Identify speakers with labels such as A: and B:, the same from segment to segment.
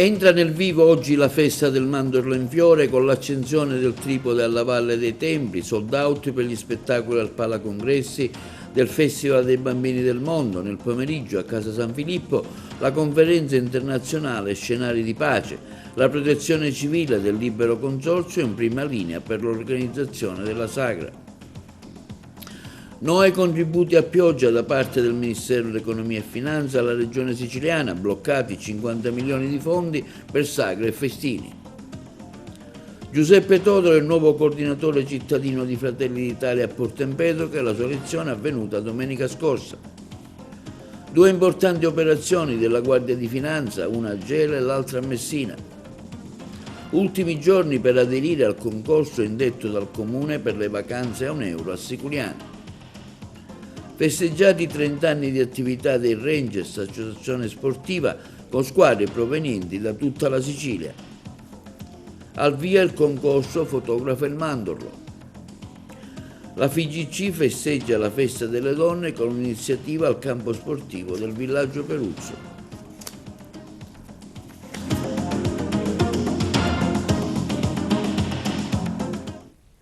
A: Entra nel vivo oggi la festa del mandorlo in fiore con l'accensione del tripode alla Valle dei Templi, sold out per gli spettacoli al Palacongressi del Festival dei Bambini del Mondo. Nel pomeriggio a Casa San Filippo la conferenza internazionale Scenari di Pace, la protezione civile del Libero Consorzio in prima linea per l'organizzazione della sagra. Nuovi contributi a pioggia da parte del Ministero dell'Economia e Finanza alla Regione Siciliana, bloccati 50 milioni di fondi per sagre e festini. Giuseppe Todolo è il nuovo coordinatore cittadino di Fratelli d'Italia a Porto Empedocle, la sua elezione è avvenuta domenica scorsa. Due importanti operazioni della Guardia di Finanza, una a Gela e l'altra a Messina. Ultimi giorni per aderire al concorso indetto dal Comune per le vacanze a €1 a Siculiana. Festeggiati 30 anni di attività dei Rangers, associazione sportiva con squadre provenienti da tutta la Sicilia. Al via il concorso Fotografa il Mandorlo. La FIGC festeggia la festa delle donne con un'iniziativa al campo sportivo del villaggio Peruzzo.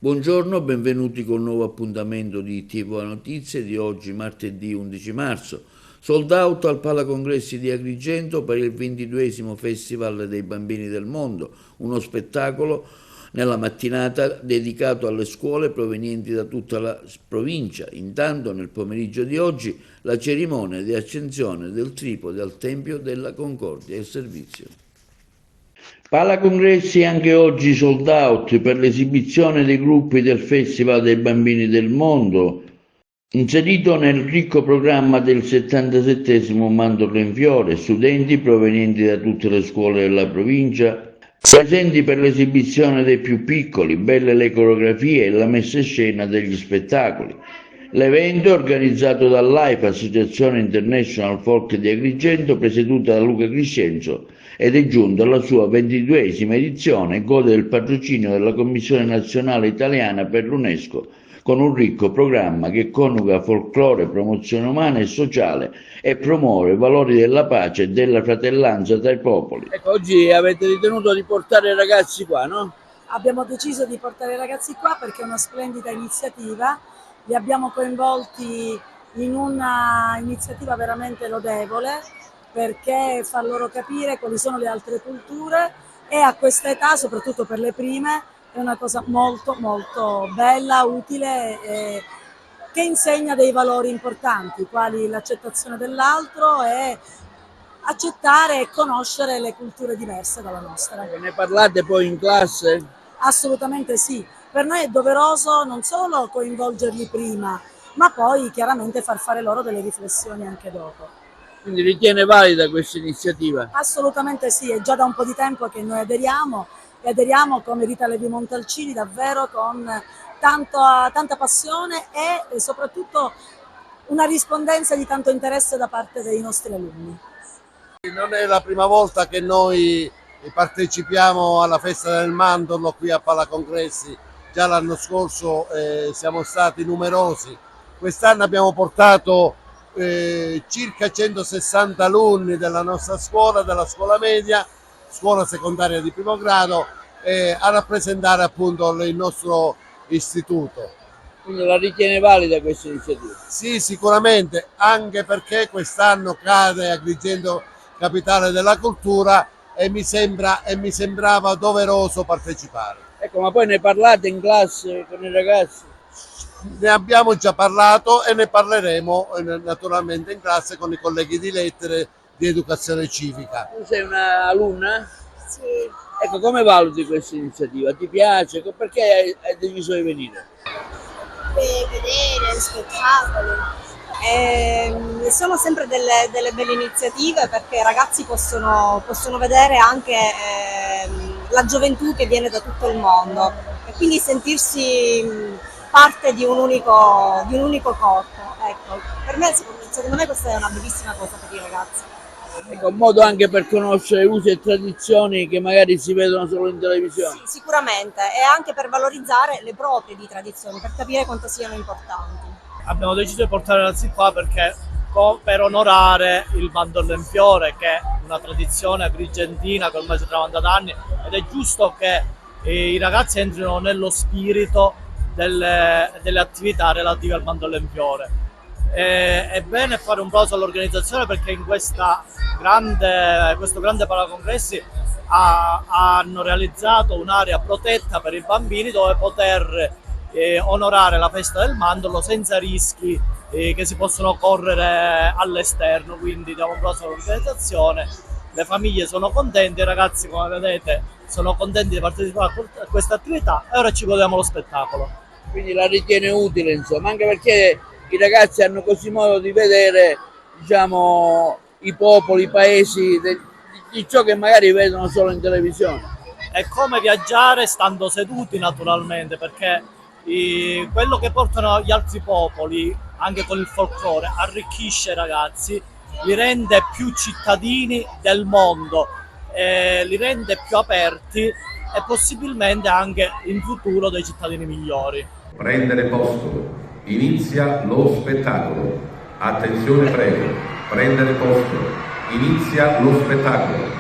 A: Buongiorno, benvenuti con un nuovo appuntamento di TV Notizie di oggi, martedì 11 marzo. Sold out al Palacongressi di Agrigento per il 22esimo Festival dei Bambini del Mondo, uno spettacolo nella mattinata dedicato alle scuole provenienti da tutta la provincia. Intanto nel pomeriggio di oggi la cerimonia di accensione del tripode al Tempio della Concordia e il servizio. Palacongressi anche oggi sold out per l'esibizione dei gruppi del Festival dei Bambini del Mondo, inserito nel ricco programma del 77esimo Mandorlo in Fiore, studenti provenienti da tutte le scuole della provincia, presenti per l'esibizione dei più piccoli, belle le coreografie e la messa in scena degli spettacoli. L'evento, organizzato dall'AIFA, Associazione International Folk di Agrigento, presieduta da Luca Crescenzo, ed è giunto alla sua 22esima edizione e gode del patrocinio della Commissione Nazionale Italiana per l'UNESCO, con un ricco programma che coniuga folklore, promozione umana e sociale e promuove i valori della pace e della fratellanza tra i popoli. Ecco, oggi avete ritenuto di portare i ragazzi qua, no?
B: Abbiamo deciso di portare i ragazzi qua perché è una splendida iniziativa, li abbiamo coinvolti in una iniziativa veramente lodevole perché fa loro capire quali sono le altre culture e a questa età, soprattutto per le prime, è una cosa molto molto bella, utile e che insegna dei valori importanti, quali l'accettazione dell'altro e accettare e conoscere le culture diverse dalla nostra.
A: Ne parlate poi in classe?
B: Assolutamente sì, per noi è doveroso non solo coinvolgerli prima, ma poi chiaramente far fare loro delle riflessioni anche dopo.
A: Quindi ritiene valida questa iniziativa?
B: Assolutamente sì, è già da un po' di tempo che noi aderiamo e aderiamo come Rita Levi Montalcini davvero con tanta passione e soprattutto una rispondenza di tanto interesse da parte dei nostri alunni.
C: Non è la prima volta che noi partecipiamo alla festa del mandorlo qui a Palacongressi, già l'anno scorso siamo stati numerosi, quest'anno abbiamo portato circa 160 alunni della nostra scuola, della scuola media, scuola secondaria di primo grado, a rappresentare appunto il nostro istituto.
A: Quindi la ritiene valida questa iniziativa?
C: Sì, sicuramente, anche perché quest'anno cade Agrigento capitale della cultura e mi sembrava doveroso partecipare.
A: Ecco, ma poi ne parlate in classe con i ragazzi?
C: Ne abbiamo già parlato e ne parleremo naturalmente in classe con i colleghi di lettere di educazione civica.
A: Tu sei una alunna?
B: Sì.
A: Ecco, come valuti questa iniziativa? Ti piace? Perché hai deciso di venire?
D: Per vedere spettacoli. Sono sempre delle belle iniziative perché i ragazzi possono vedere anche la gioventù che viene da tutto il mondo e quindi sentirsi parte di un unico corpo. Ecco, per me, secondo me questa è una bellissima cosa per i ragazzi.
A: Ecco, un modo anche per conoscere usi e tradizioni che magari si vedono solo in televisione.
D: Sì, sicuramente, e anche per valorizzare le proprie di tradizioni, per capire quanto siano importanti.
E: Abbiamo deciso di portare i ragazzi qua perché per onorare il mandorlo in fiore, che è una tradizione agrigentina che ormai si tramanda da anni, ed è giusto che i ragazzi entrino nello spirito delle attività relative al mandorlo in fiore. È bene fare un plauso all'organizzazione, perché in questo grande palacongressi hanno realizzato un'area protetta per i bambini dove poter onorare la festa del mandorlo senza rischi che si possono correre all'esterno. Quindi diamo un plauso all'organizzazione, le famiglie sono contente, i ragazzi, come vedete, sono contenti di partecipare a questa attività, e ora ci godiamo lo spettacolo.
A: Quindi la ritiene utile, insomma, anche perché i ragazzi hanno così modo di vedere, diciamo, i popoli, i paesi, di ciò che magari vedono solo in televisione.
E: È come viaggiare stando seduti, naturalmente, perché quello che portano gli altri popoli, anche con il folklore, arricchisce i ragazzi, li rende più cittadini del mondo, li rende più aperti e possibilmente anche in futuro dei cittadini migliori.
F: Prendere posto, inizia lo spettacolo. Attenzione, prego, prendere posto, inizia lo spettacolo.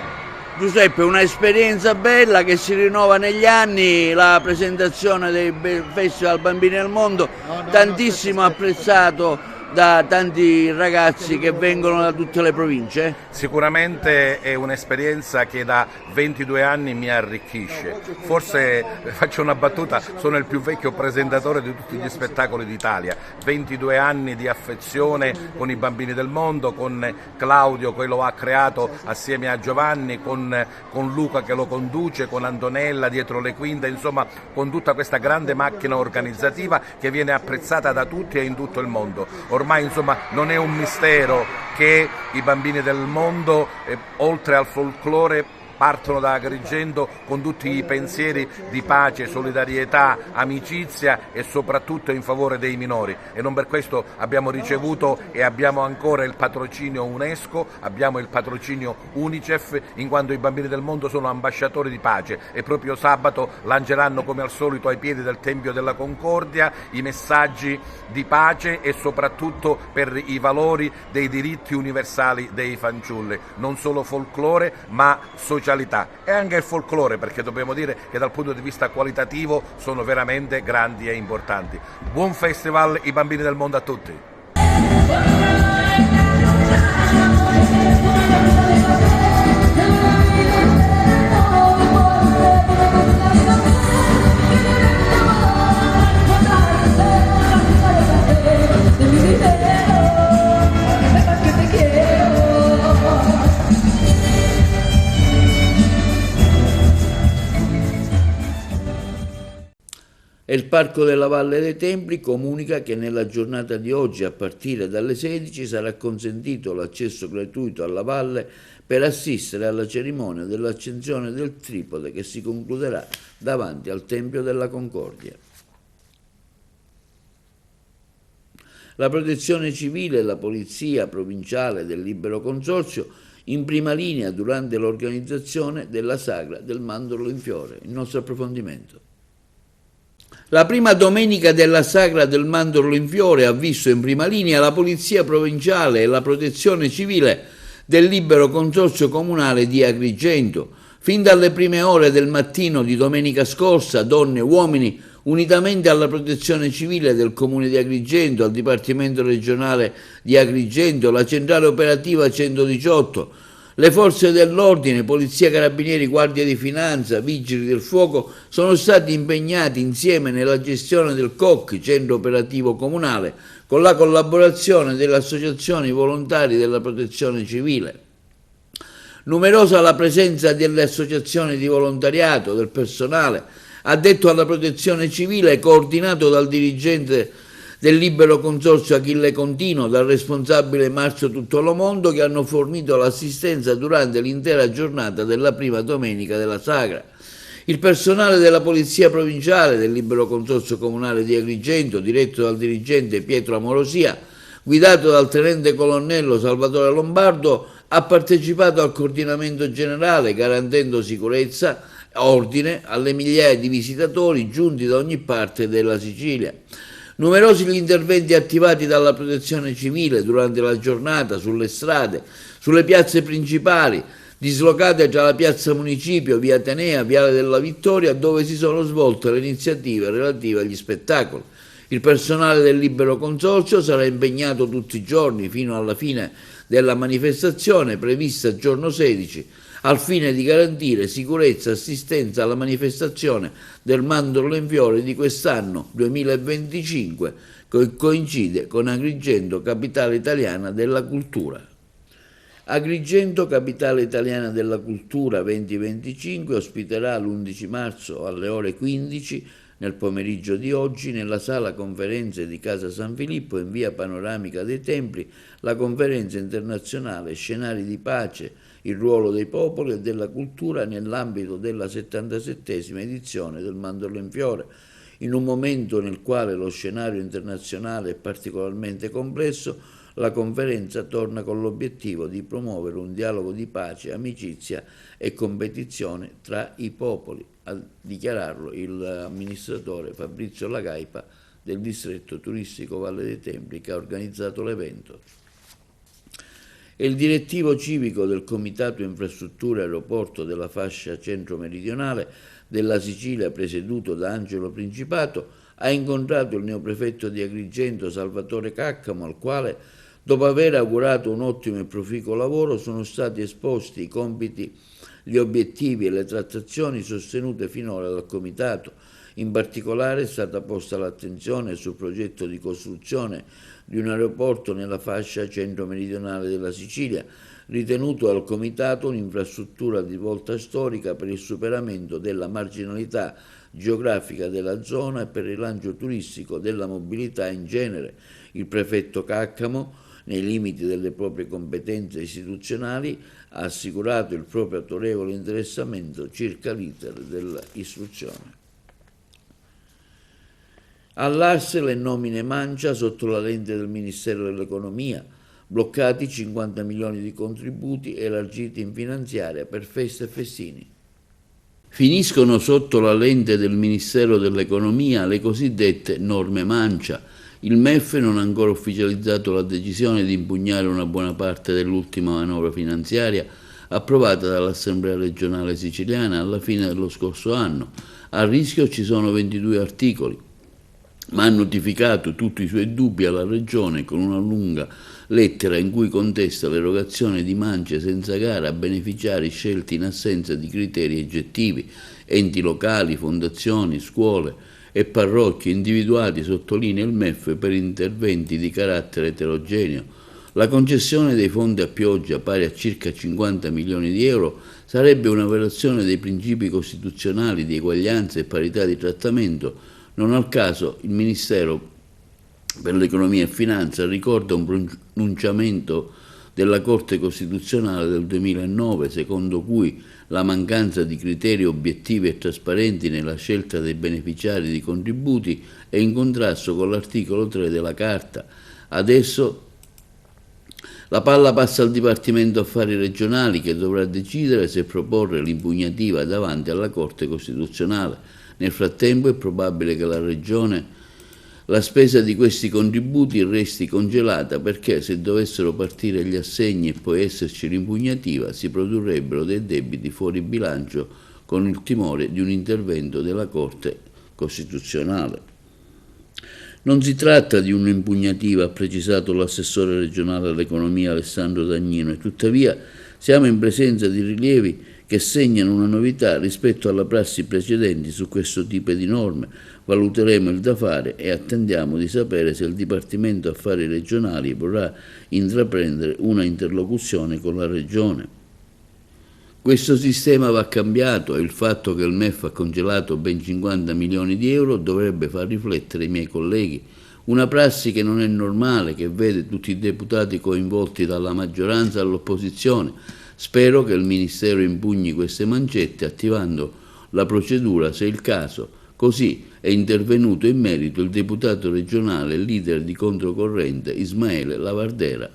A: Giuseppe, un'esperienza bella che si rinnova negli anni, la presentazione del Festival Bambini del Mondo, tantissimo apprezzato da tanti ragazzi che vengono da tutte le province.
F: Sicuramente è un'esperienza che da 22 anni mi arricchisce. Forse, faccio una battuta, sono il più vecchio presentatore di tutti gli spettacoli d'Italia. 22 anni di affezione con i Bambini del Mondo, con Claudio che lo ha creato assieme a Giovanni, con Luca che lo conduce, con Antonella dietro le quinte, insomma con tutta questa grande macchina organizzativa che viene apprezzata da tutti e in tutto il mondo. Ormai, insomma, non è un mistero che i Bambini del Mondo, oltre al folklore, partono da Agrigento con tutti i pensieri di pace, solidarietà, amicizia e soprattutto in favore dei minori, e non per questo abbiamo ricevuto e abbiamo ancora il patrocinio UNESCO, abbiamo il patrocinio Unicef, in quanto i Bambini del Mondo sono ambasciatori di pace, e proprio sabato lanceranno come al solito ai piedi del Tempio della Concordia i messaggi di pace e soprattutto per i valori dei diritti universali dei fanciulli, non solo folklore ma socialità. E anche il folklore, perché dobbiamo dire che dal punto di vista qualitativo sono veramente grandi e importanti. Buon festival I Bambini del Mondo a tutti!
A: E il Parco della Valle dei Templi comunica che nella giornata di oggi, a partire dalle 16, sarà consentito l'accesso gratuito alla valle per assistere alla cerimonia dell'accensione del tripode che si concluderà davanti al Tempio della Concordia. La Protezione Civile e la Polizia Provinciale del Libero Consorzio in prima linea durante l'organizzazione della Sagra del Mandorlo in Fiore. Il nostro approfondimento. La prima domenica della Sagra del Mandorlo in Fiore ha visto in prima linea la Polizia Provinciale e la Protezione Civile del Libero Consorzio Comunale di Agrigento. Fin dalle prime ore del mattino di domenica scorsa, donne e uomini, unitamente alla Protezione Civile del Comune di Agrigento, al Dipartimento Regionale di Agrigento, la Centrale Operativa 118, le forze dell'ordine, Polizia, Carabinieri, Guardia di Finanza, Vigili del Fuoco sono stati impegnati insieme nella gestione del COC, Centro Operativo Comunale, con la collaborazione delle associazioni volontari della Protezione Civile. Numerosa la presenza delle associazioni di volontariato, del personale addetto alla Protezione Civile, coordinato dal dirigente del Libero Consorzio Achille Contino, dal responsabile Marzio Tuttolomondo, che hanno fornito l'assistenza durante l'intera giornata della prima domenica della Sagra. Il personale della Polizia Provinciale del Libero Consorzio Comunale di Agrigento, diretto dal dirigente Pietro Amorosia, guidato dal tenente colonnello Salvatore Lombardo, ha partecipato al coordinamento generale, garantendo sicurezza e ordine alle migliaia di visitatori giunti da ogni parte della Sicilia. Numerosi gli interventi attivati dalla Protezione Civile durante la giornata sulle strade, sulle piazze principali, dislocate tra la piazza Municipio, via Atenea, viale della Vittoria, dove si sono svolte le iniziative relative agli spettacoli. Il personale del Libero Consorzio sarà impegnato tutti i giorni fino alla fine della manifestazione prevista giorno 16 al fine di garantire sicurezza e assistenza alla manifestazione del Mandorlo in Fiore di quest'anno 2025, che coincide con Agrigento, capitale italiana della cultura. Agrigento, capitale italiana della cultura 2025, ospiterà l'11 marzo alle ore 15 nel pomeriggio di oggi nella sala conferenze di Casa San Filippo in via Panoramica dei Templi la conferenza internazionale Scenari di pace, il ruolo dei popoli e della cultura nell'ambito della 77esima edizione del Mandorlo in Fiore, in un momento nel quale lo scenario internazionale è particolarmente complesso. La conferenza torna con l'obiettivo di promuovere un dialogo di pace, amicizia e competizione tra i popoli, a dichiararlo l'amministratore Fabrizio Lagaipa del distretto turistico Valle dei Templi che ha organizzato l'evento. E il direttivo civico del Comitato Infrastrutture Aeroporto della fascia centro-meridionale della Sicilia, presieduto da Angelo Principato, ha incontrato il neoprefetto di Agrigento Salvatore Caccamo, al quale, dopo aver augurato un ottimo e proficuo lavoro, sono stati esposti i compiti, gli obiettivi e le trattazioni sostenute finora dal Comitato. In particolare è stata posta l'attenzione sul progetto di costruzione di un aeroporto nella fascia centro-meridionale della Sicilia, ritenuto dal Comitato un'infrastruttura di volta storica per il superamento della marginalità geografica della zona e per il rilancio turistico della mobilità in genere. Il prefetto Caccamo, nei limiti delle proprie competenze istituzionali, ha assicurato il proprio autorevole interessamento circa l'iter dell'istruzione. All'Ars le nomine mancia sotto la lente del Ministero dell'Economia, bloccati 50 milioni di contributi elargiti in finanziaria per feste e festini. Finiscono sotto la lente del Ministero dell'Economia le cosiddette norme mancia. Il MEF non ha ancora ufficializzato la decisione di impugnare una buona parte dell'ultima manovra finanziaria approvata dall'Assemblea regionale siciliana alla fine dello scorso anno. A rischio ci sono 22 articoli, ma ha notificato tutti i suoi dubbi alla Regione con una lunga lettera in cui contesta l'erogazione di mance senza gara a beneficiari scelti in assenza di criteri oggettivi, enti locali, fondazioni, scuole e parrocchie individuati, sottolinea il MEF, per interventi di carattere eterogeneo. La concessione dei fondi a pioggia, pari a circa 50 milioni di euro, sarebbe una violazione dei principi costituzionali di eguaglianza e parità di trattamento. Non al caso il Ministero per l'Economia e Finanza ricorda un pronunciamento della Corte Costituzionale del 2009, secondo cui la mancanza di criteri obiettivi e trasparenti nella scelta dei beneficiari di contributi è in contrasto con l'articolo 3 della Carta. Adesso la palla passa al Dipartimento Affari Regionali, che dovrà decidere se proporre l'impugnativa davanti alla Corte Costituzionale. Nel frattempo è probabile che la spesa di questi contributi resti congelata, perché se dovessero partire gli assegni e poi esserci l'impugnativa si produrrebbero dei debiti fuori bilancio con il timore di un intervento della Corte Costituzionale. Non si tratta di un'impugnativa, ha precisato l'assessore regionale all'economia Alessandro Dagnino, e tuttavia siamo in presenza di rilievi che segnano una novità rispetto alla prassi precedenti su questo tipo di norme. Valuteremo il da fare e attendiamo di sapere se il Dipartimento Affari Regionali vorrà intraprendere una interlocuzione con la Regione. Questo sistema va cambiato e il fatto che il MEF ha congelato ben 50 milioni di euro dovrebbe far riflettere i miei colleghi. Una prassi che non è normale, che vede tutti i deputati coinvolti dalla maggioranza all'opposizione. Spero che il Ministero impugni queste mancette attivando la procedura se il caso. Così è intervenuto in merito il deputato regionale e leader di controcorrente Ismaele Lavardera.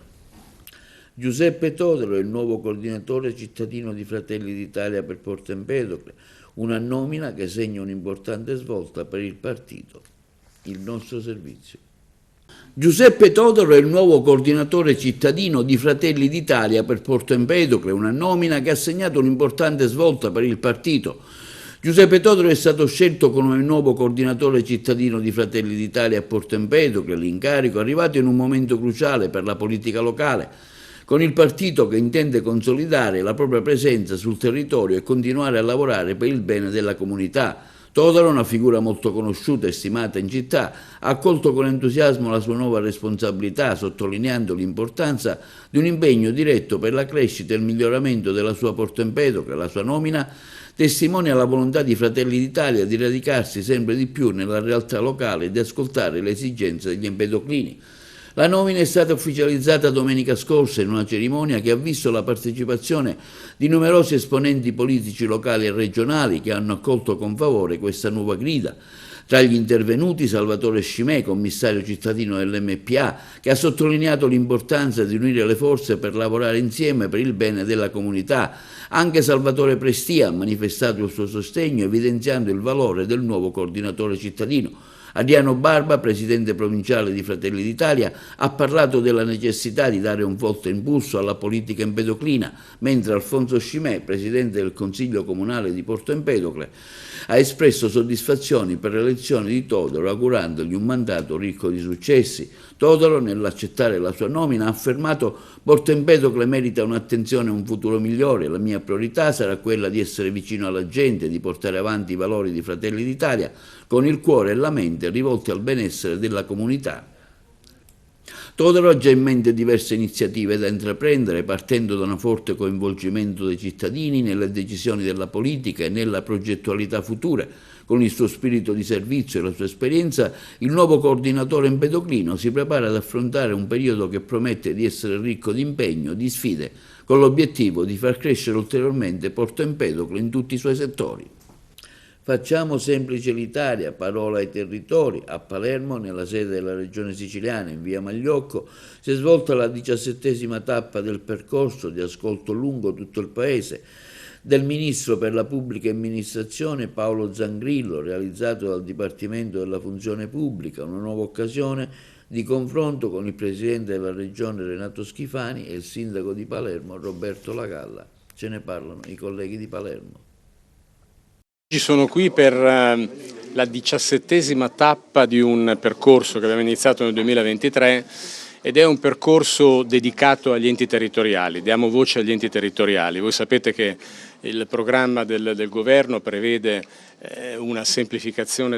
A: Giuseppe Todaro è il nuovo coordinatore cittadino di Fratelli d'Italia per Porto Empedocle, una nomina che segna un'importante svolta per il partito. il nostro servizio. Giuseppe Todaro è il nuovo coordinatore cittadino di Fratelli d'Italia per Porto Empedocle, una nomina che ha segnato un'importante svolta per il partito. Giuseppe Todaro è stato scelto come nuovo coordinatore cittadino di Fratelli d'Italia a Porto Empedocle, l'incarico è arrivato in un momento cruciale per la politica locale, con il partito che intende consolidare la propria presenza sul territorio e continuare a lavorare per il bene della comunità. Todaro, una figura molto conosciuta e stimata in città, ha accolto con entusiasmo la sua nuova responsabilità, sottolineando l'importanza di un impegno diretto per la crescita e il miglioramento della sua Porto Empedocle. La sua nomina testimonia la volontà di Fratelli d'Italia di radicarsi sempre di più nella realtà locale e di ascoltare le esigenze degli empedoclini. La nomina è stata ufficializzata domenica scorsa in una cerimonia che ha visto la partecipazione di numerosi esponenti politici locali e regionali che hanno accolto con favore questa nuova grida. Tra gli intervenuti Salvatore Scimè, commissario cittadino dell'MPA, che ha sottolineato l'importanza di unire le forze per lavorare insieme per il bene della comunità. Anche Salvatore Prestia ha manifestato il suo sostegno, evidenziando il valore del nuovo coordinatore cittadino. Adriano Barba, presidente provinciale di Fratelli d'Italia, ha parlato della necessità di dare un forte impulso alla politica empedoclina, mentre Alfonso Scimè, presidente del Consiglio Comunale di Porto Empedocle, ha espresso soddisfazioni per l'elezione di Todaro, augurandogli un mandato ricco di successi. Todaro, nell'accettare la sua nomina, ha affermato: Porto Empedocle merita un'attenzione e un futuro migliore. La mia priorità sarà quella di essere vicino alla gente, di portare avanti i valori di Fratelli d'Italia, con il cuore e la mente rivolti al benessere della comunità. Todaro ha già in mente diverse iniziative da intraprendere, partendo da un forte coinvolgimento dei cittadini nelle decisioni della politica e nella progettualità futura. Con il suo spirito di servizio e la sua esperienza, il nuovo coordinatore empedoclino si prepara ad affrontare un periodo che promette di essere ricco di impegno, di sfide, con l'obiettivo di far crescere ulteriormente Porto Empedocle in tutti i suoi settori. Facciamo semplice l'Italia, parola ai territori. A Palermo, nella sede della Regione Siciliana, in via Magliocco, si è svolta la 17ª tappa del percorso di ascolto lungo tutto il Paese del Ministro per la Pubblica Amministrazione Paolo Zangrillo, realizzato dal Dipartimento della Funzione Pubblica, una nuova occasione di confronto con il Presidente della Regione Renato Schifani e il Sindaco di Palermo Roberto Lagalla. Ce ne parlano i colleghi di Palermo.
G: Sono qui per la 17ª tappa di un percorso che abbiamo iniziato nel 2023 ed è un percorso dedicato agli enti territoriali, diamo voce agli enti territoriali. Voi sapete che il programma del governo prevede una semplificazione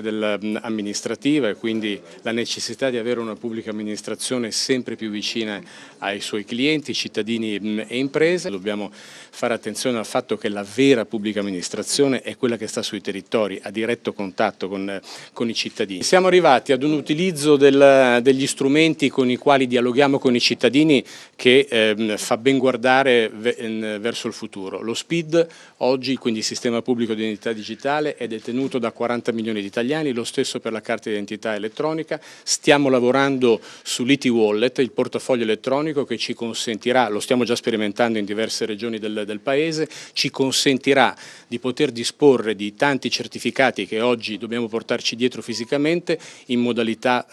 G: amministrativa e quindi la necessità di avere una pubblica amministrazione sempre più vicina ai suoi clienti, cittadini e imprese. Dobbiamo fare attenzione al fatto che la vera pubblica amministrazione è quella che sta sui territori, a diretto contatto con i cittadini. Siamo arrivati ad un utilizzo degli strumenti con i quali dialoghiamo con i cittadini che fa ben guardare verso il futuro. Lo SPID oggi, quindi il Sistema Pubblico di Identità Digitale, è detenuto da 40 milioni di italiani, lo stesso per la carta di identità elettronica. Stiamo lavorando sull'IT Wallet, il portafoglio elettronico che ci consentirà, lo stiamo già sperimentando in diverse regioni del Paese, ci consentirà di poter disporre di tanti certificati che oggi dobbiamo portarci dietro fisicamente in modalità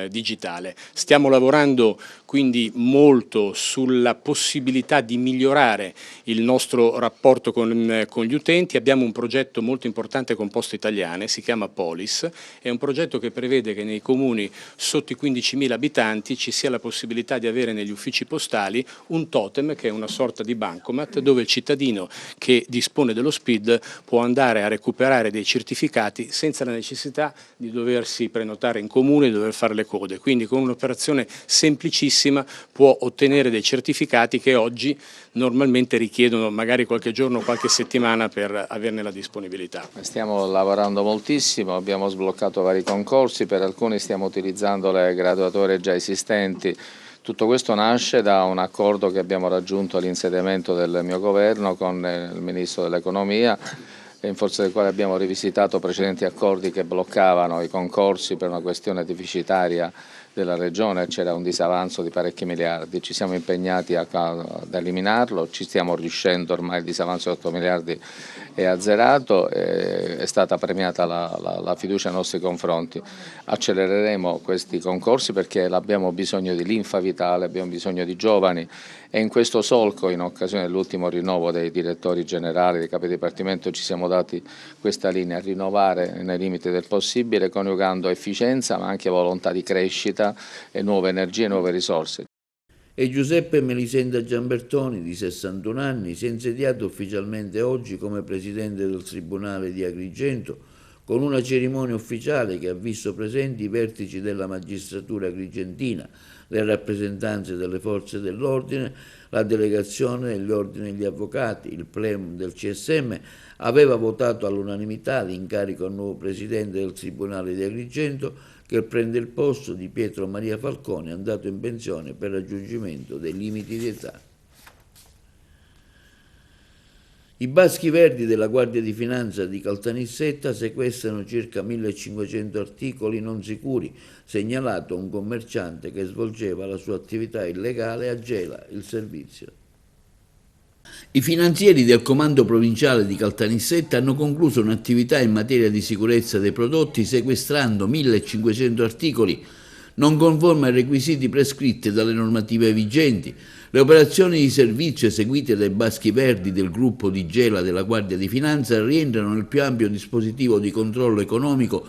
G: digitale. Stiamo lavorando quindi molto sulla possibilità di migliorare il nostro rapporto con gli utenti. Abbiamo un progetto molto importante con Poste Italiane, si chiama Polis, è un progetto che prevede che nei comuni sotto i 15.000 abitanti ci sia la possibilità di avere negli uffici postali un totem che è una sorta di bancomat dove il cittadino che dispone dello SPID può andare a recuperare dei certificati senza la necessità di doversi prenotare in comune e di dover fare le code, quindi con un'operazione semplicissima può ottenere dei certificati che oggi normalmente richiedono magari qualche giorno o qualche settimana per averne la disponibilità.
H: Stiamo lavorando moltissimo, abbiamo sbloccato vari concorsi, per alcuni stiamo utilizzando le graduatorie già esistenti. Tutto questo nasce da un accordo che abbiamo raggiunto all'insediamento del mio governo con il Ministro dell'Economia, in forza del quale abbiamo rivisitato precedenti accordi che bloccavano i concorsi per una questione deficitaria della Regione, c'era un disavanzo di parecchi miliardi, ci siamo impegnati ad eliminarlo, ci stiamo riuscendo, ormai il disavanzo di 8 miliardi è azzerato, è stata premiata la fiducia nei nostri confronti. Accelereremo questi concorsi perché abbiamo bisogno di linfa vitale, abbiamo bisogno di giovani e in questo solco, in occasione dell'ultimo rinnovo dei direttori generali, dei capi dipartimento, ci siamo dati questa linea, rinnovare nei limiti del possibile, coniugando efficienza ma anche volontà di crescita e nuove energie e nuove risorse.
A: E Giuseppe Melisenda Giambertoni, di 61 anni, si è insediato ufficialmente oggi come presidente del Tribunale di Agrigento, con una cerimonia ufficiale che ha visto presenti i vertici della magistratura agrigentina, le rappresentanze delle forze dell'ordine, la delegazione degli ordini degli avvocati. Il plenum del CSM aveva votato all'unanimità l'incarico al nuovo presidente del Tribunale di Agrigento, che prende il posto di Pietro Maria Falcone, andato in pensione per raggiungimento dei limiti di età. I Baschi Verdi della Guardia di Finanza di Caltanissetta sequestrano circa 1500 articoli non sicuri, segnalato un commerciante che svolgeva la sua attività illegale a Gela, il servizio. I finanzieri del Comando Provinciale di Caltanissetta hanno concluso un'attività in materia di sicurezza dei prodotti sequestrando 1500 articoli non conformi ai requisiti prescritti dalle normative vigenti. Le operazioni di servizio eseguite dai Baschi Verdi del gruppo di Gela della Guardia di Finanza rientrano nel più ampio dispositivo di controllo economico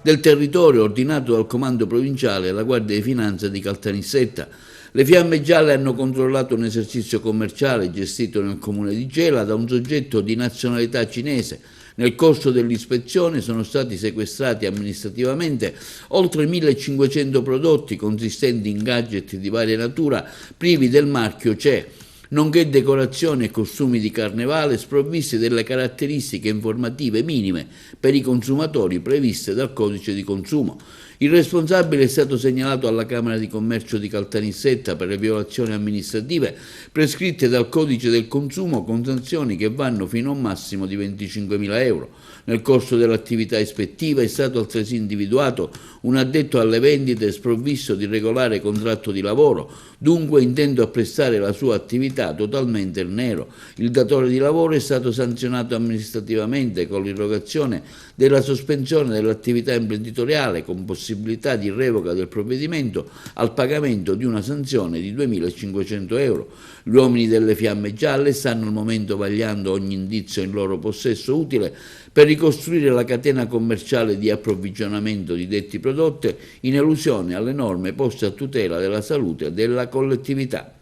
A: del territorio ordinato dal Comando Provinciale della Guardia di Finanza di Caltanissetta. Le Fiamme Gialle hanno controllato un esercizio commerciale gestito nel comune di Gela da un soggetto di nazionalità cinese. Nel corso dell'ispezione sono stati sequestrati amministrativamente oltre 1500 prodotti consistenti in gadget di varia natura privi del marchio CE, nonché decorazioni e costumi di carnevale sprovvisti delle caratteristiche informative minime per i consumatori previste dal codice di consumo. Il responsabile è stato segnalato alla Camera di Commercio di Caltanissetta per le violazioni amministrative prescritte dal codice del consumo con sanzioni che vanno fino a un massimo di 25.000 euro. Nel corso dell'attività ispettiva è stato altresì individuato un addetto alle vendite sprovvisto di regolare contratto di lavoro, dunque intento a prestare la sua attività totalmente in nero. Il datore di lavoro è stato sanzionato amministrativamente con l'irrogazione della sospensione dell'attività imprenditoriale con possibilità di revoca del provvedimento al pagamento di una sanzione di 2.500 euro. Gli uomini delle Fiamme Gialle stanno al momento vagliando ogni indizio in loro possesso utile per ricostruire la catena commerciale di approvvigionamento di detti prodotti in elusione alle norme poste a tutela della salute della collettività.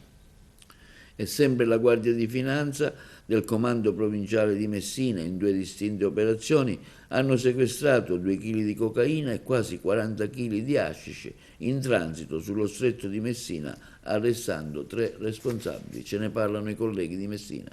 A: E sempre la Guardia di Finanza del Comando Provinciale di Messina, in 2 distinte operazioni, hanno sequestrato 2 kg di cocaina e quasi 40 kg di hashish in transito sullo stretto di Messina, arrestando 3 responsabili. Ce ne parlano i colleghi di Messina.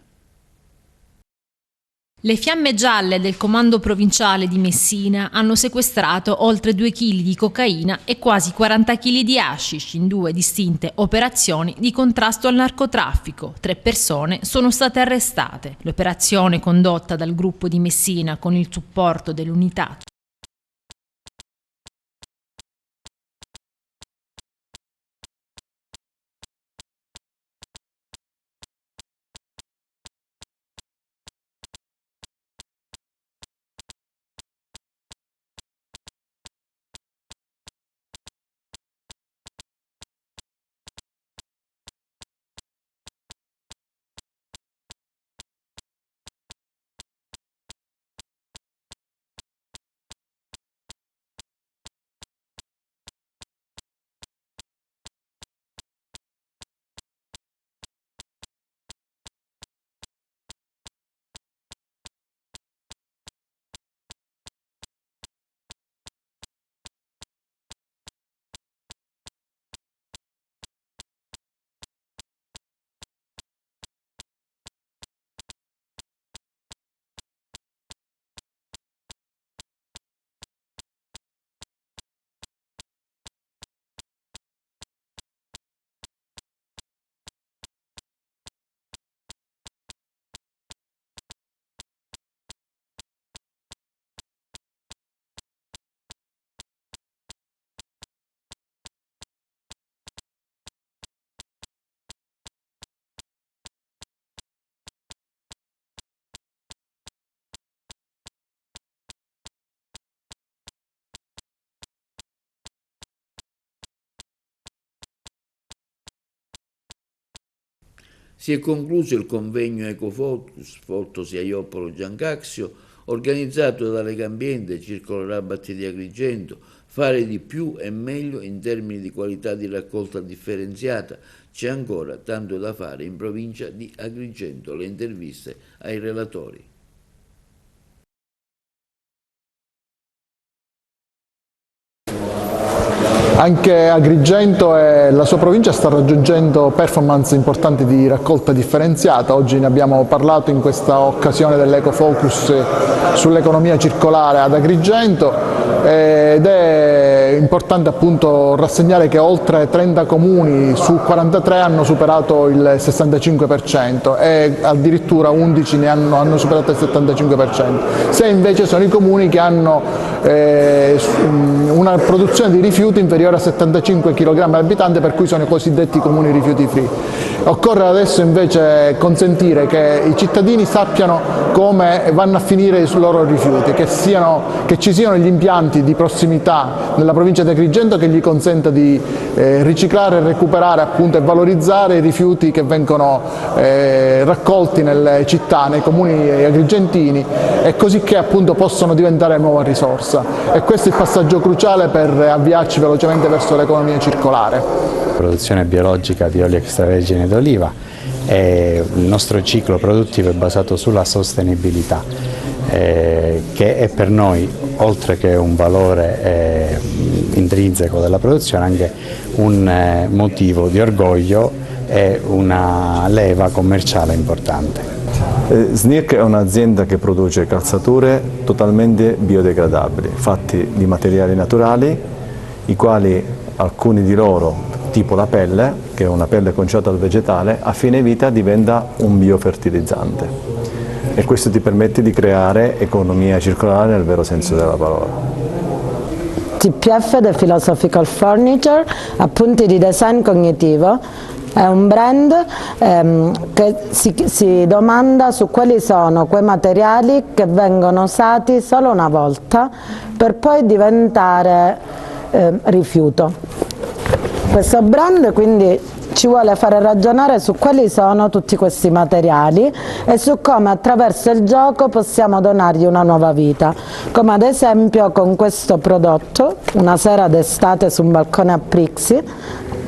I: Le Fiamme Gialle del Comando Provinciale di Messina hanno sequestrato oltre 2 kg di cocaina e quasi 40 kg di hashish in 2 distinte operazioni di contrasto al narcotraffico. 3 persone sono state arrestate. L'operazione condotta dal gruppo di Messina con il supporto dell'unità
A: Si è concluso il convegno Ecofocus, svoltosi a Ioppolo Giancaxio, organizzato da Legambiente, Circolo Rabatte di Agrigento. Fare di più e meglio in termini di qualità di raccolta differenziata. C'è ancora tanto da fare in provincia di Agrigento. Le interviste ai relatori.
J: Anche Agrigento e la sua provincia sta raggiungendo performance importanti di raccolta differenziata. Oggi ne abbiamo parlato in questa occasione dell'Ecofocus sull'economia circolare ad Agrigento ed è importante appunto rassegnare che oltre 30 comuni su 43 hanno superato il 65% e addirittura 11 ne hanno superato il 75%. 6 invece sono i comuni che hanno una produzione di rifiuti inferiore a 75 kg per abitante, per cui sono i cosiddetti comuni rifiuti free. Occorre adesso invece consentire che i cittadini sappiano come vanno a finire i loro rifiuti, che ci siano gli impianti di prossimità nella provincia di Agrigento che gli consenta di riciclare, recuperare appunto e valorizzare i rifiuti che vengono raccolti nelle città, nei comuni agrigentini, e così che appunto possono diventare nuova risorsa. E questo è il passaggio cruciale per avviarci velocemente verso l'economia circolare.
K: Produzione biologica di oli extravergine d'oliva e il nostro ciclo produttivo è basato sulla sostenibilità, che è per noi, oltre che un valore intrinseco della produzione, anche un motivo di orgoglio e una leva commerciale importante.
L: SNIRC è un'azienda che produce calzature totalmente biodegradabili, fatti di materiali naturali, i quali alcuni di loro, tipo la pelle, che è una pelle conciata al vegetale, a fine vita diventa un biofertilizzante e questo ti permette di creare economia circolare nel vero senso della parola.
M: TPF, The Philosophical Furniture, appunti di design cognitivo, è un brand che si domanda su quali sono quei materiali che vengono usati solo una volta per poi diventare rifiuto. Questo brand quindi ci vuole fare ragionare su quali sono tutti questi materiali e su come attraverso il gioco possiamo donargli una nuova vita, come ad esempio con questo prodotto, una sera d'estate su un balcone a Prixi,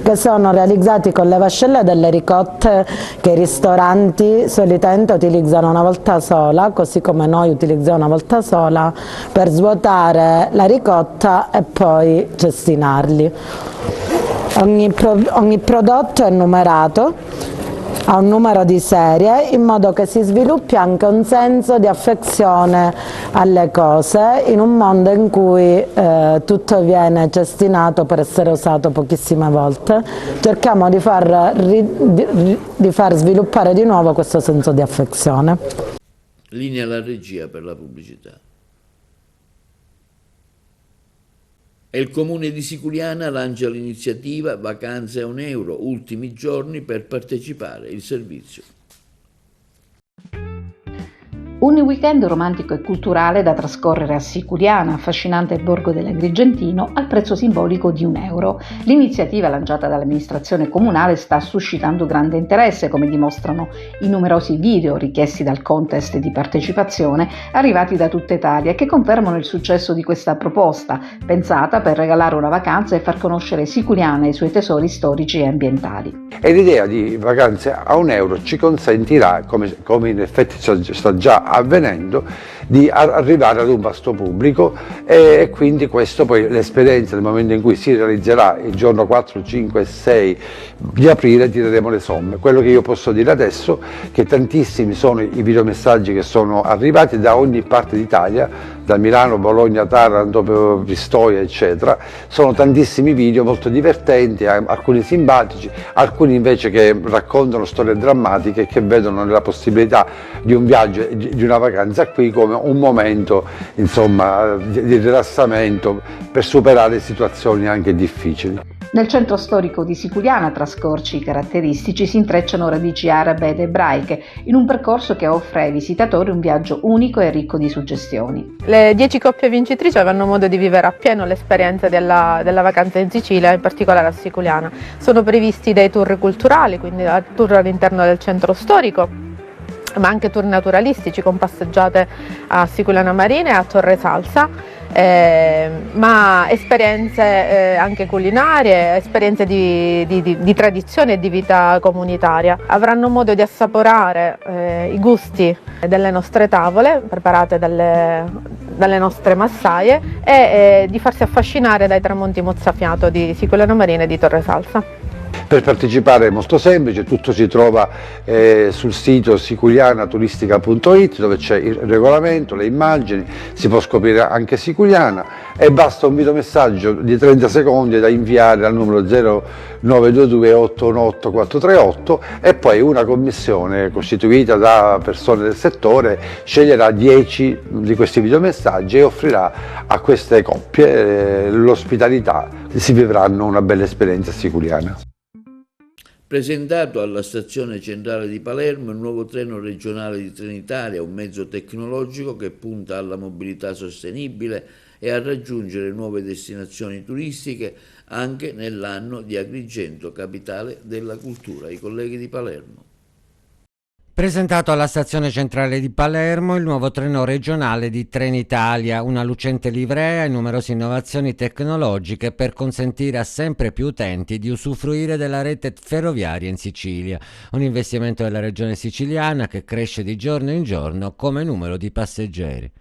M: che sono realizzati con le vascelle delle ricotte che i ristoranti solitamente utilizzano una volta sola, così come noi utilizziamo una volta sola, per svuotare la ricotta e poi cestinarli. Ogni prodotto è numerato, ha un numero di serie, in modo che si sviluppi anche un senso di affezione alle cose in un mondo in cui tutto viene cestinato per essere usato pochissime volte. Cerchiamo di far sviluppare di nuovo questo senso di affezione.
A: Linea alla regia per la pubblicità. E il Comune di Siculiana lancia l'iniziativa Vacanze a €1, ultimi giorni per partecipare al servizio.
N: Un weekend romantico e culturale da trascorrere a Siculiana, affascinante borgo dell'Agrigentino, al prezzo simbolico di €1. L'iniziativa lanciata dall'amministrazione comunale sta suscitando grande interesse, come dimostrano i numerosi video richiesti dal contest di partecipazione arrivati da tutta Italia, che confermano il successo di questa proposta, pensata per regalare una vacanza e far conoscere Siculiana e i suoi tesori storici e ambientali.
O: E l'idea di vacanze a €1 ci consentirà, come in effetti sta già avvenendo, di arrivare ad un vasto pubblico e quindi questo poi l'esperienza nel momento in cui si realizzerà il giorno 4, 5 e 6 di aprile tireremo le somme. Quello che io posso dire adesso è che tantissimi sono i videomessaggi che sono arrivati da ogni parte d'Italia, da Milano, Bologna, Taranto, Pistoia eccetera. Sono tantissimi video molto divertenti, alcuni simpatici, alcuni invece che raccontano storie drammatiche e che vedono nella possibilità di un viaggio, di una vacanza qui come un momento insomma di rilassamento per superare situazioni anche difficili.
N: Nel centro storico di Siculiana, tra scorci caratteristici, si intrecciano radici arabe ed ebraiche, in un percorso che offre ai visitatori un viaggio unico e ricco di suggestioni.
P: Le 10 coppie vincitrici avranno modo di vivere appieno l'esperienza della vacanza in Sicilia, in particolare a Siculiana. Sono previsti dei tour culturali, quindi tour all'interno del centro storico, ma anche tour naturalistici con passeggiate a Siculiana Marina e a Torre Salsa. Ma esperienze anche culinarie, esperienze di tradizione e di vita comunitaria. Avranno modo di assaporare i gusti delle nostre tavole preparate dalle nostre massaie e di farsi affascinare dai tramonti mozzafiato di Siculiana Marina e di Torre Salsa.
O: Per partecipare è molto semplice, tutto si trova sul sito siculianaturistica.it, dove c'è il regolamento, le immagini, si può scoprire anche Siculiana e basta un videomessaggio di 30 secondi da inviare al numero 0922 818 438 e poi una commissione costituita da persone del settore sceglierà 10 di questi videomessaggi e offrirà a queste coppie l'ospitalità, si vivranno una bella esperienza siculiana.
A: Presentato alla stazione centrale di Palermo il nuovo treno regionale di Trenitalia, un mezzo tecnologico che punta alla mobilità sostenibile e a raggiungere nuove destinazioni turistiche anche nell'anno di Agrigento, capitale della cultura. I colleghi di Palermo.
Q: Presentato alla stazione centrale di Palermo il nuovo treno regionale di Trenitalia, una lucente livrea e numerose innovazioni tecnologiche per consentire a sempre più utenti di usufruire della rete ferroviaria in Sicilia. Un investimento della regione siciliana che cresce di giorno in giorno come numero di passeggeri.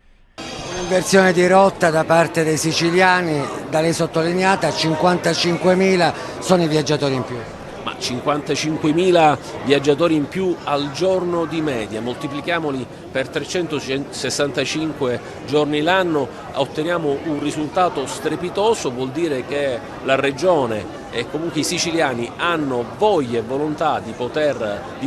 R: Un'inversione di rotta da parte dei siciliani, da lei sottolineata, 55.000 sono i viaggiatori in più.
S: Ma 55.000 viaggiatori in più al giorno di media, moltiplichiamoli per 365 giorni l'anno, otteniamo un risultato strepitoso. Vuol dire che la regione e comunque i siciliani hanno voglia e volontà di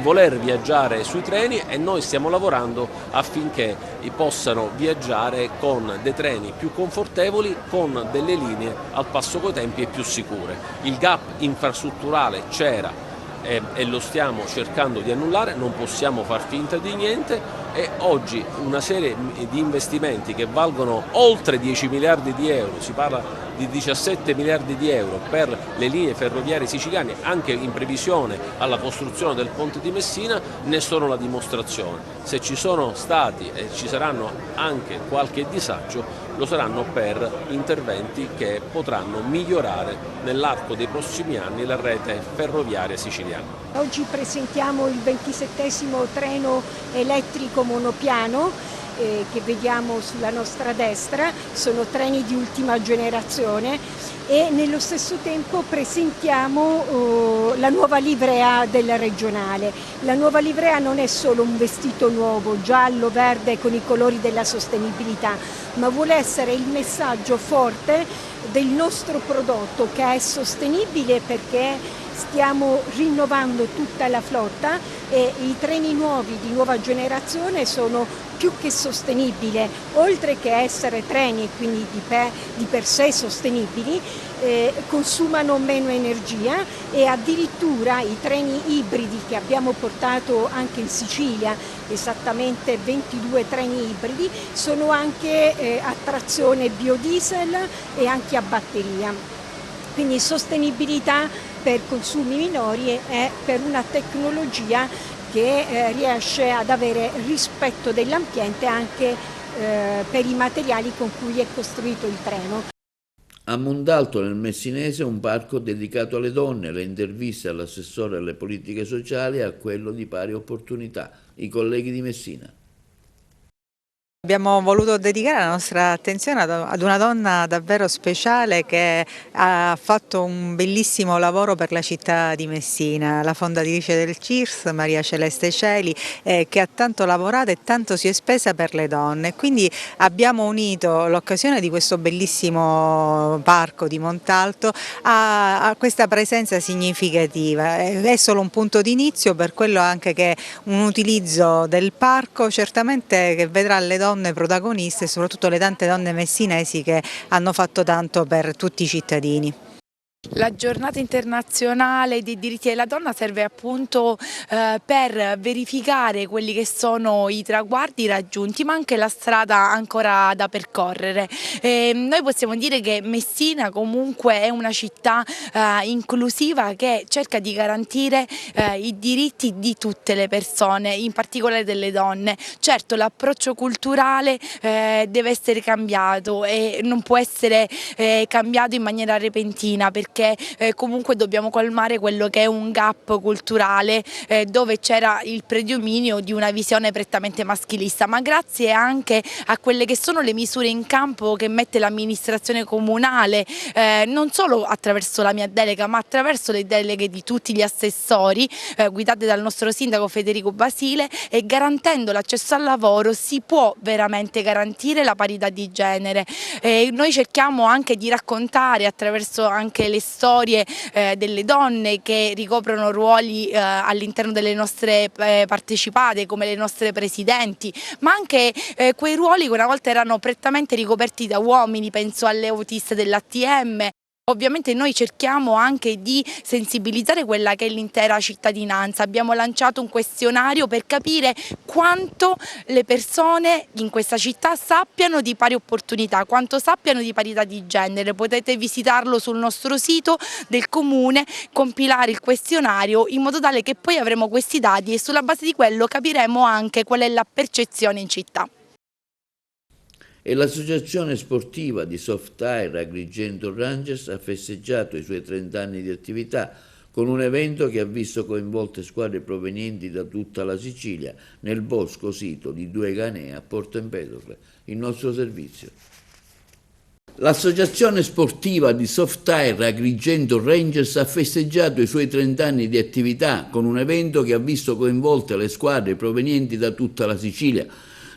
S: voler viaggiare sui treni e noi stiamo lavorando affinché possano viaggiare con dei treni più confortevoli, con delle linee al passo coi tempi e più sicure. Il gap infrastrutturale c'era e lo stiamo cercando di annullare, non possiamo far finta di niente e oggi una serie di investimenti che valgono oltre 10 miliardi di euro, si parla di 17 miliardi di euro per le linee ferroviarie siciliane, anche in previsione alla costruzione del ponte di Messina, ne sono la dimostrazione. Se ci sono stati e ci saranno anche qualche disagio, lo saranno per interventi che potranno migliorare nell'arco dei prossimi anni la rete ferroviaria siciliana.
T: Oggi presentiamo il 27° treno elettrico monopiano che vediamo sulla nostra destra, sono treni di ultima generazione e nello stesso tempo presentiamo la nuova livrea della regionale. La nuova livrea non è solo un vestito nuovo, giallo, verde con i colori della sostenibilità, ma vuole essere il messaggio forte del nostro prodotto che è sostenibile perché stiamo rinnovando tutta la flotta e i treni nuovi di nuova generazione sono più che sostenibili, oltre che essere treni quindi di per sé sostenibili, consumano meno energia e addirittura i treni ibridi che abbiamo portato anche in Sicilia, esattamente 22 treni ibridi, sono anche a trazione biodiesel e anche a batteria. Quindi sostenibilità per consumi minori e per una tecnologia che riesce ad avere rispetto dell'ambiente anche per i materiali con cui è costruito il treno.
A: A Mondalto, nel Messinese, un parco dedicato alle donne, le interviste all'assessore alle politiche sociali e a quello di pari opportunità. I colleghi di Messina.
U: Abbiamo voluto dedicare la nostra attenzione ad una donna davvero speciale che ha fatto un bellissimo lavoro per la città di Messina, la fondatrice del CIRS, Maria Celeste Celi, che ha tanto lavorato e tanto si è spesa per le donne. Quindi abbiamo unito l'occasione di questo bellissimo parco di Montalto a questa presenza significativa. È solo un punto di inizio, per quello anche che un utilizzo del parco certamente che vedrà le donne protagoniste e soprattutto le tante donne messinesi che hanno fatto tanto per tutti i cittadini.
C: La giornata internazionale dei diritti della donna serve appunto per verificare quelli che sono i traguardi raggiunti, ma anche la strada ancora da percorrere. Noi possiamo dire che Messina comunque è una città inclusiva che cerca di garantire i diritti di tutte le persone, in particolare delle donne. Certo, l'approccio culturale deve essere cambiato e non può essere cambiato in maniera repentina, perché comunque dobbiamo colmare quello che è un gap culturale dove c'era il predominio di una visione prettamente maschilista, ma grazie anche a quelle che sono le misure in campo che mette l'amministrazione comunale, non solo attraverso la mia delega ma attraverso le deleghe di tutti gli assessori guidate dal nostro sindaco Federico Basile, e garantendo l'accesso al lavoro si può veramente garantire la parità di genere. Noi cerchiamo anche di raccontare attraverso anche le storie delle donne che ricoprono ruoli all'interno delle nostre partecipate, come le nostre presidenti, ma anche quei ruoli che una volta erano prettamente ricoperti da uomini, penso alle autiste dell'ATM. Ovviamente noi cerchiamo anche di sensibilizzare quella che è l'intera cittadinanza. Abbiamo lanciato un questionario per capire quanto le persone in questa città sappiano di pari opportunità, quanto sappiano di parità di genere. Potete visitarlo sul nostro sito del comune, compilare il questionario in modo tale che poi avremo questi dati e sulla base di quello capiremo anche qual è la percezione in città.
A: E l'associazione sportiva di Soft Tire Agrigento Rangers ha festeggiato i suoi 30 anni di attività con un evento che ha visto coinvolte squadre provenienti da tutta la Sicilia nel bosco sito di Due Ganee a Porto Empedocle, il nostro servizio. L'associazione sportiva di Soft Tire Agrigento Rangers ha festeggiato i suoi 30 anni di attività con un evento che ha visto coinvolte le squadre provenienti da tutta la Sicilia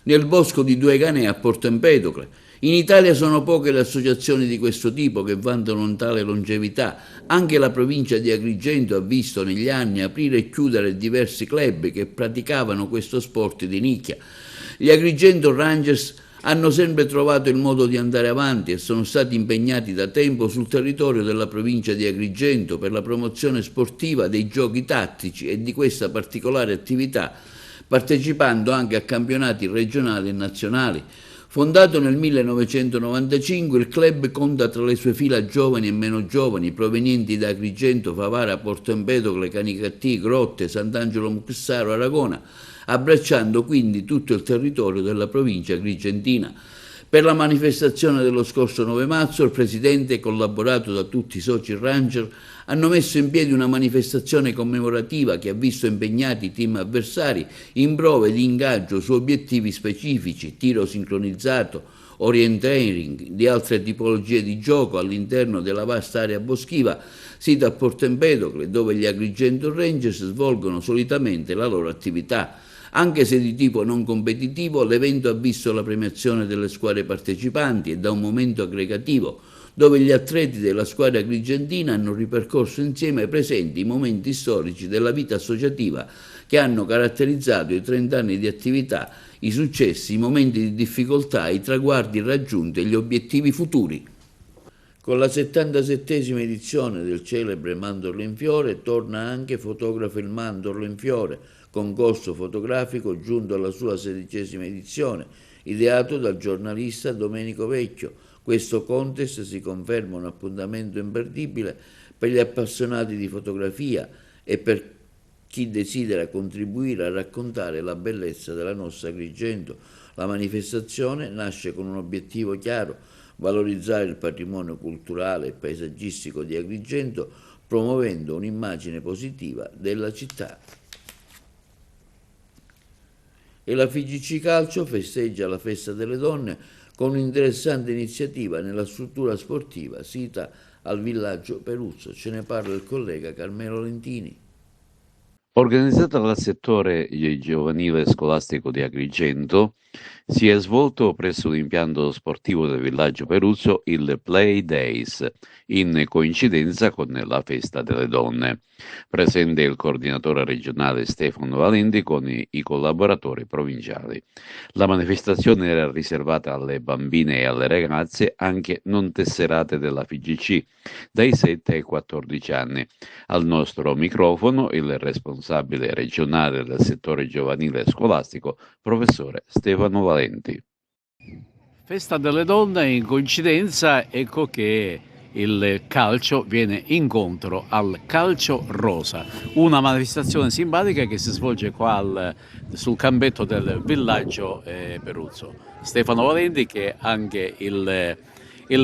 A: nel bosco di Due Ganee a Porto Empedocle. In Italia sono poche le associazioni di questo tipo che vantano una tale longevità. Anche la provincia di Agrigento ha visto negli anni aprire e chiudere diversi club che praticavano questo sport di nicchia. Gli Agrigento Rangers hanno sempre trovato il modo di andare avanti e sono stati impegnati da tempo sul territorio della provincia di Agrigento per la promozione sportiva dei giochi tattici e di questa particolare attività, partecipando anche a campionati regionali e nazionali. Fondato nel 1995, il club conta tra le sue fila giovani e meno giovani provenienti da Agrigento, Favara, Porto Empedocle, Canicattì, Grotte, Sant'Angelo Muxaro, Aragona, abbracciando quindi tutto il territorio della provincia agrigentina. Per la manifestazione dello scorso 9 marzo il Presidente, collaborato da tutti i soci Ranger, hanno messo in piedi una manifestazione commemorativa che ha visto impegnati i team avversari in prove di ingaggio su obiettivi specifici, tiro sincronizzato, orienteering, di altre tipologie di gioco all'interno della vasta area boschiva sita a Porto Empedocle, dove gli Agrigento Rangers svolgono solitamente la loro attività. Anche se di tipo non competitivo, l'evento ha visto la premiazione delle squadre partecipanti e da un momento aggregativo, dove gli atleti della squadra agrigentina hanno ripercorso insieme ai presenti i momenti storici della vita associativa che hanno caratterizzato i 30 anni di attività, i successi, i momenti di difficoltà, i traguardi raggiunti e gli obiettivi futuri. Con la 77esima edizione del celebre Mandorlo in Fiore torna anche Fotografo il Mandorlo in Fiore, concorso fotografico giunto alla sua 16esima edizione, ideato dal giornalista Domenico Vecchio. Questo contest si conferma un appuntamento imperdibile per gli appassionati di fotografia e per chi desidera contribuire a raccontare la bellezza della nostra Agrigento. La manifestazione nasce con un obiettivo chiaro: valorizzare il patrimonio culturale e paesaggistico di Agrigento, promuovendo un'immagine positiva della città. E la FIGC Calcio festeggia la Festa delle Donne con un'interessante iniziativa nella struttura sportiva sita al villaggio Peruzzo. Ce ne parla il collega Carmelo Lentini.
B: Organizzata dal settore giovanile scolastico di Agrigento, si è svolto presso l'impianto sportivo del villaggio Peruzzo il Play Days, in coincidenza con la Festa delle Donne. Presente il coordinatore regionale Stefano Valenti con i collaboratori provinciali. La manifestazione era riservata alle bambine e alle ragazze anche non tesserate della FIGC, dai 7 ai 14 anni. Al nostro microfono il responsabile regionale del settore giovanile scolastico, professore Stefano Valenti.
V: Festa delle donne, in coincidenza, ecco che il calcio viene incontro al Calcio Rosa, una manifestazione simpatica che si svolge qua sul campetto del villaggio Peruzzo. Stefano Valenti, che è anche il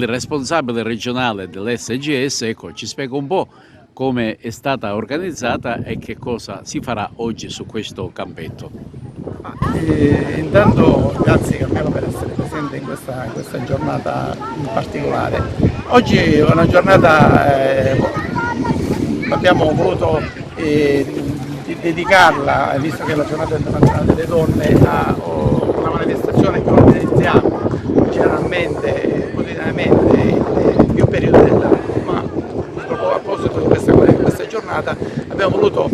V: responsabile regionale dell'SGS, ecco, ci spiega un po' come è stata organizzata e che cosa si farà oggi su questo campetto.
W: Intanto grazie Carmelo per essere presente in questa giornata in particolare. Oggi è una giornata, abbiamo voluto dedicarla, visto che è la giornata internazionale delle donne, a una manifestazione che organizziamo generalmente, quotidianamente, in più periodi dell'anno, ma a proposito di questa giornata abbiamo voluto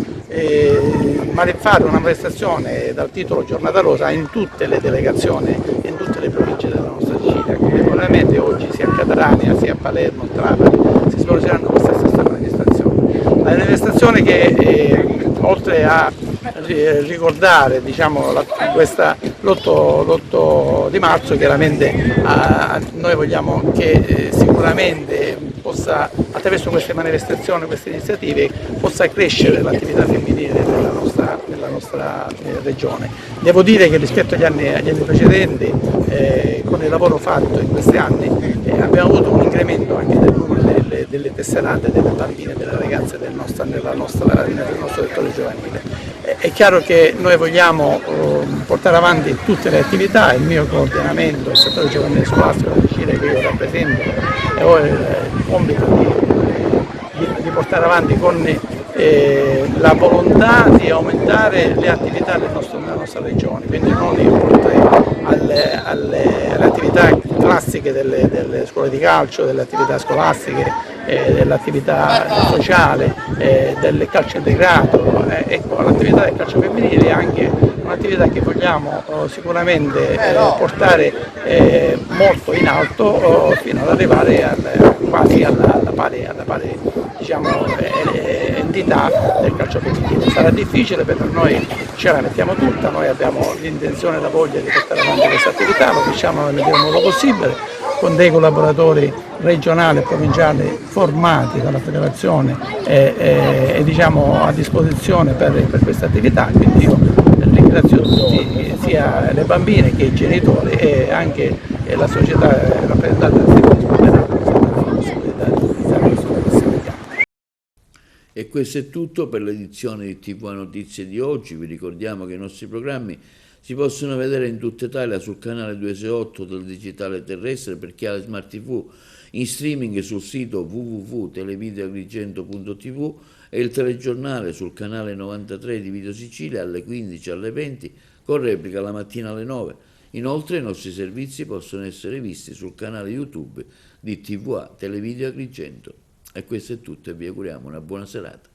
W: fare una manifestazione dal titolo Giornata Rosa in tutte le delegazioni, in tutte le province della nostra Sicilia. Contemporaneamente oggi sia a Catania, sia a Palermo, Trapani, si svolgeranno questa stessa manifestazione. La manifestazione che oltre a ricordare, diciamo, l'8 di marzo, chiaramente noi vogliamo che sicuramente possa, attraverso queste manifestazioni, queste iniziative, possa crescere l'attività femminile nella nostra regione. Devo dire che rispetto agli anni precedenti, con il lavoro fatto in questi anni, abbiamo avuto un incremento anche del numero delle tesserate, delle bambine, delle ragazze nel nostro settore giovanile. È chiaro che noi vogliamo portare avanti tutte le attività, il mio coordinamento, il settore giovanile scolastico della Sicilia che io rappresento, e ho il compito di portare avanti con la volontà di aumentare le attività nella nostra regione, quindi non oltre alle attività classiche delle scuole di calcio, delle attività scolastiche, dell'attività sociale, del calcio integrato, ecco, l'attività del calcio femminile è anche un'attività che vogliamo sicuramente portare molto in alto fino ad arrivare quasi alla pari diciamo, entità del calcio femminile. Sarà difficile, per noi ce la mettiamo tutta, noi abbiamo l'intenzione e la voglia di portare avanti questa attività, lo facciamo nel miglior modo possibile, con dei collaboratori regionali e provinciali formati dalla federazione e diciamo a disposizione per questa attività. Quindi io ringrazio tutti, sia le bambine che i genitori e anche la società rappresentata dal
A: E questo è tutto per l'edizione di TV Notizie di oggi. Vi ricordiamo che i nostri programmi si possono vedere in tutta Italia sul canale 268 del digitale terrestre per chi ha le smart TV, in streaming sul sito www.televideoagrigento.tv e il telegiornale sul canale 93 di Video Sicilia alle 15 alle 20 con replica la mattina alle 9. Inoltre i nostri servizi possono essere visti sul canale YouTube di TVA Televideo Agrigento. E questo è tutto e vi auguriamo una buona serata.